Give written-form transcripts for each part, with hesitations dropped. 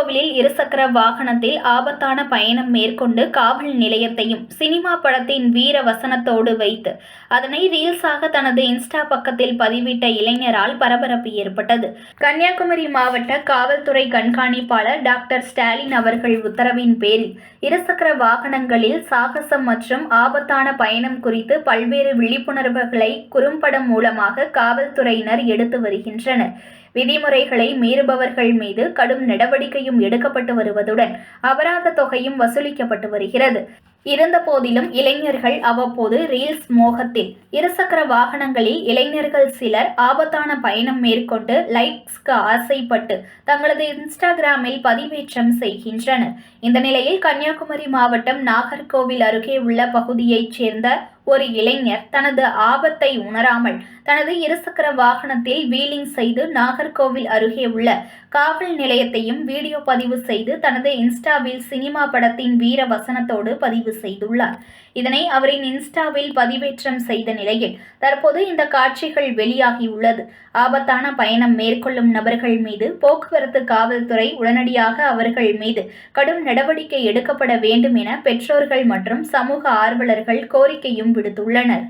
நாகர்கோவிலில் இருசக்கர வாகனத்தில் ஆபத்தான பயணம் மேற்கொண்டு காவல் நிலையத்தையும் சினிமா படத்தின் வீர வசனத்தோடு வைத்து அதனை ரீல்ஸாக தனது இன்ஸ்டா பக்கத்தில் பதிவிட்ட இளைஞரால் பரபரப்பு ஏற்பட்டது. கன்னியாகுமரி மாவட்ட காவல்துறை கண்காணிப்பாளர் டாக்டர் ஸ்டாலின் அவர்கள் உத்தரவின் பேரில் இருசக்கர வாகனங்களில் சாகசம் மற்றும் ஆபத்தான பயணம் குறித்து பல்வேறு விழிப்புணர்வுகளை குறும்படம் மூலமாக காவல்துறையினர் எடுத்து வருகின்றனர். விதிமுறைகளை மீறுபவர்கள் மீது கடும் நடவடிக்கையும் எடுக்கப்பட்டு வருவதுடன் அபராத தொகையும் வசூலிக்கப்பட்டு வருகிறது. இருந்தபோதிலும் இளைஞர்கள் அவ்வப்போது ரீல்ஸ் மோகத்தில் இருசக்கர வாகனங்களில் இளைஞர்கள் சிலர் ஆபத்தான பயணம் மேற்கொண்டு லைக்ஸ்க்கு ஆசைப்பட்டு தங்களது இன்ஸ்டாகிராமில் பதிவேற்றம் செய்கின்றனர். இந்த நிலையில் கன்னியாகுமரி மாவட்டம் நாகர்கோவில் அருகே உள்ள பகுதியைச் சேர்ந்த ஒரு இளைஞர் தனது ஆபத்தை உணராமல் தனது இருசக்கர வாகனத்தில் வீலிங் செய்து நாகர்கோவில் அருகே உள்ள காவல் நிலையத்தையும் வீடியோ பதிவு செய்து தனது இன்ஸ்டாவில் சினிமா படத்தின் வீர வசனத்தோடு பதிவு செய்துள்ளார். இதனை அவரின் இன்ஸ்டாவில் பதிவேற்றம் செய்த நிலையில் தற்போது இந்த காட்சிகள் வெளியாகியுள்ளது. ஆபத்தான பயணம் மேற்கொள்ளும் நபர்கள் மீது போக்குவரத்து காவல்துறை உடனடியாக அவர்கள் மீது கடும் நடவடிக்கை எடுக்கப்பட வேண்டும் என பெற்றோர்கள் மற்றும் சமூக ஆர்வலர்கள் கோரிக்கையும் விடுத்துள்ளனர்.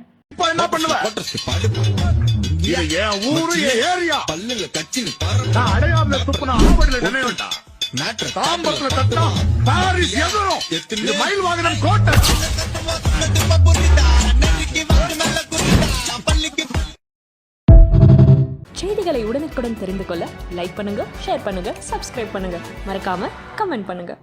செய்திகளை உடனுக்குடன் தெரிந்து கொள்ள லைக் பண்ணுங்க, ஷேர் பண்ணுங்க, சப்ஸ்கிரைப் பண்ணுங்க, மறக்காம கமெண்ட் பண்ணுங்க.